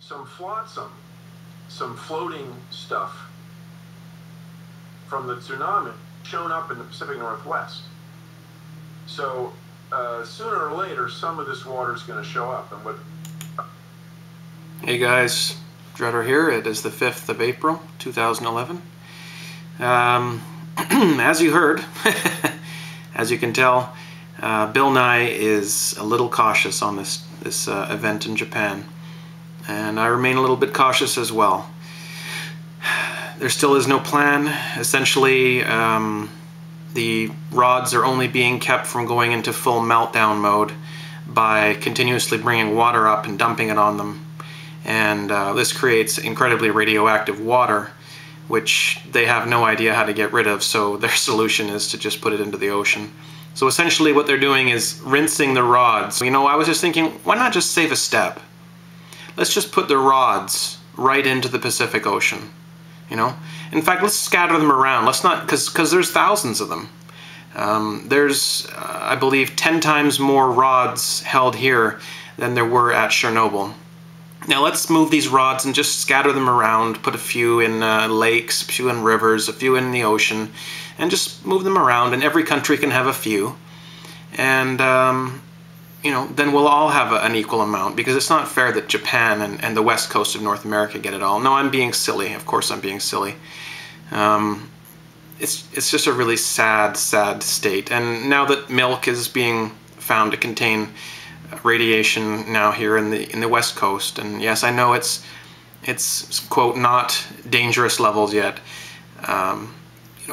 some flotsam, some floating stuff from the tsunami shown up in the Pacific Northwest. So sooner or later, some of this water is going to show up. And what? Hey guys, Drutter here. It is the 5th of April, 2011. As you heard, as you can tell, Bill Nye is a little cautious on this event in Japan, and I remain a little bit cautious as well. There still is no plan. Essentially, the rods are only being kept from going into full meltdown mode by continuously bringing water up and dumping it on them. And this creates incredibly radioactive water, which they have no idea how to get rid of, so their solution is to just put it into the ocean. So essentially what they're doing is rinsing the rods. You know, I was just thinking, why not just save a step? Let's just put the rods right into the Pacific Ocean, you know? In fact, let's scatter them around. Let's not, because there's thousands of them. There's, I believe, 10 times more rods held here than there were at Chernobyl. Now let's move these rods and just scatter them around, put a few in lakes, a few in rivers, a few in the ocean, and just move them around, and every country can have a few. And, you know, then we'll all have an equal amount, because it's not fair that Japan and the west coast of North America get it all. No, I'm being silly. Of course I'm being silly. It's just a really sad, sad state. And now that milk is being found to contain radiation now here in the west coast, and yes, I know it's quote not dangerous levels yet. You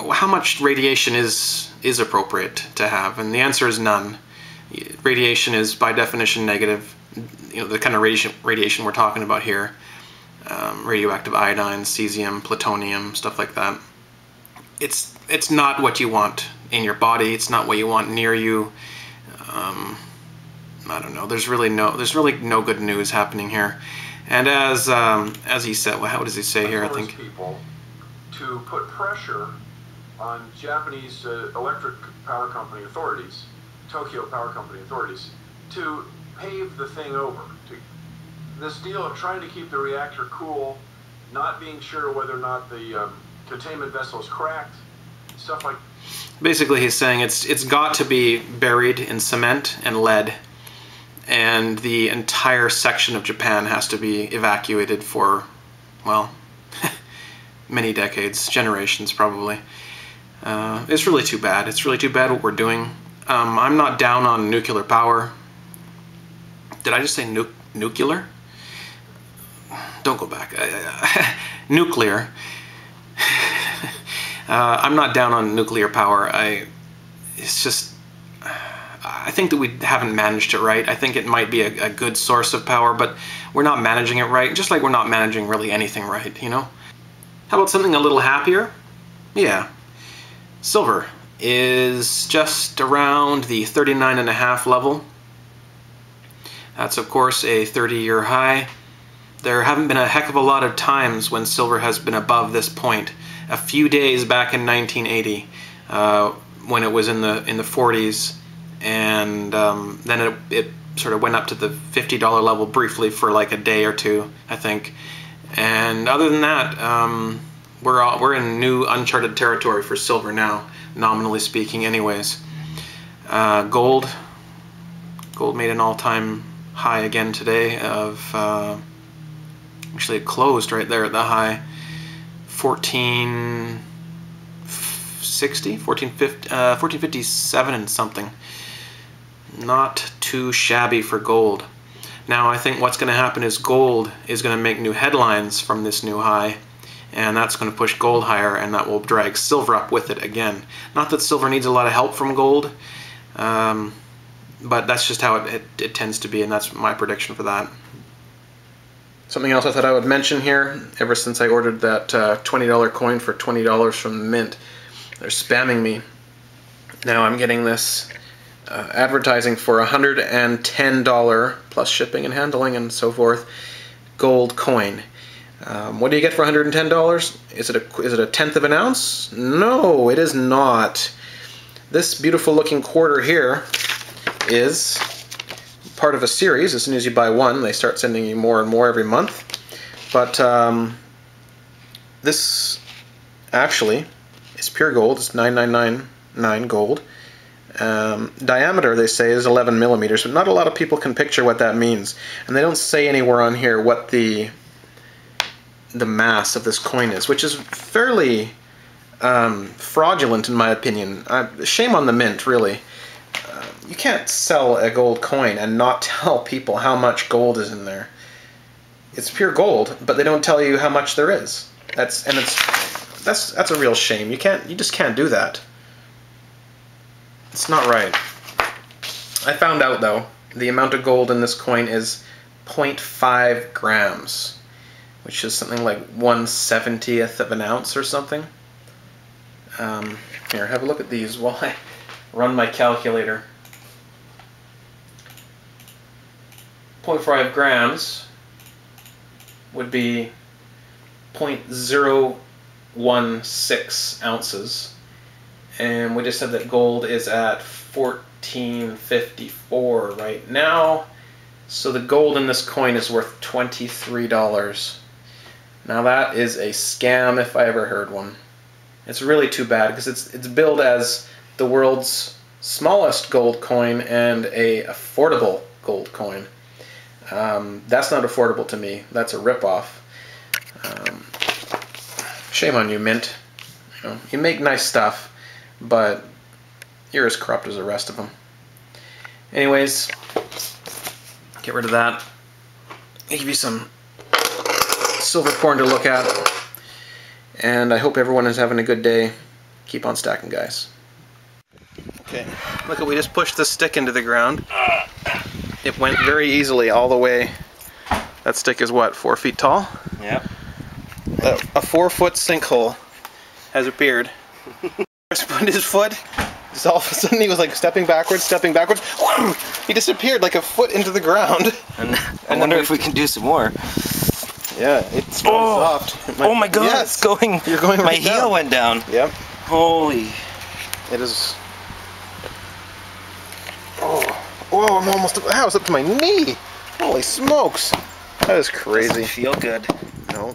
know, how much radiation is appropriate to have? And the answer is none. Radiation is by definition negative. You know, the kind of radiation we're talking about here, radioactive iodine, cesium, plutonium, stuff like that. It's not what you want in your body. It's not what you want near you. I don't know. There's really no good news happening here. And as he said, well, how does he say here? I think people to put pressure on Japanese electric power company authorities, Tokyo Power Company authorities, to pave the thing over. This deal of trying to keep the reactor cool, not being sure whether or not the containment vessel is cracked, stuff like. Basically, he's saying it's got to be buried in cement and lead, and the entire section of Japan has to be evacuated for, well, many decades, generations probably. It's really too bad. It's really too bad what we're doing. I'm not down on nuclear power. Did I just say nuclear? Don't go back. Nuclear. I'm not down on nuclear power. It's just, I think that we haven't managed it right. I think it might be a good source of power, but we're not managing it right, just like we're not managing really anything right, you know? How about something a little happier? Yeah. Silver is just around the 39.5 level. That's, of course, a 30-year high. There haven't been a heck of a lot of times when silver has been above this point. A few days back in 1980, when it was in the 40s, and then it sort of went up to the $50 level briefly for like a day or two, I think. And other than that, we're in new uncharted territory for silver now, nominally speaking anyways. Gold made an all-time high again today of, actually it closed right there at the high, 1457 and something. Not too shabby for gold. Now I think what's going to happen is gold is going to make new headlines from this new high, and that's going to push gold higher, and that will drag silver up with it again. Not that silver needs a lot of help from gold, but that's just how it tends to be, and that's my prediction for that. Something else I thought I would mention here, ever since I ordered that $20 coin for $20 from the Mint, they're spamming me. Now I'm getting this advertising for $110 plus shipping and handling and so forth gold coin. What do you get for $110? Is it a tenth of an ounce? No, it is not. This beautiful looking quarter here is part of a series. As soon as you buy one, they start sending you more and more every month. But this actually is pure gold. It's 9999 gold. Diameter, they say, is 11 millimeters, but not a lot of people can picture what that means. And they don't say anywhere on here what the mass of this coin is, which is fairly fraudulent in my opinion. Shame on the mint, really. You can't sell a gold coin and not tell people how much gold is in there. It's pure gold, but they don't tell you how much there is. That's a real shame. You just can't do that. It's not right. I found out though, the amount of gold in this coin is 0.5 grams, which is something like 1/70th of an ounce or something. Here, have a look at these while I run my calculator. 0.5 grams would be 0.016 ounces. And we just said that gold is at $14.54 right now. So the gold in this coin is worth $23. Now that is a scam if I ever heard one. It's really too bad because it's billed as the world's smallest gold coin and a affordable gold coin. That's not affordable to me. That's a ripoff. Shame on you, Mint. You make nice stuff, but you're as corrupt as the rest of them. Anyways, get rid of that. I'll give you some silver porn to look at, and I hope everyone is having a good day. Keep on stacking, guys. Okay, look at, we just pushed this stick into the ground. It went very easily all the way. That stick is what, 4 feet tall? Yep. A 4-foot sinkhole has appeared. Chris put his foot, just all of a sudden he was like stepping backwards. He disappeared like a foot into the ground. And I wonder if we can do some more. Yeah, it's soft. Oh my god, yes, it's going. You're going right my heel down. went down. Yep. Holy. It is. Oh, whoa, I'm almost, that was up to my knee. Holy smokes. That is crazy. Doesn't feel good. No.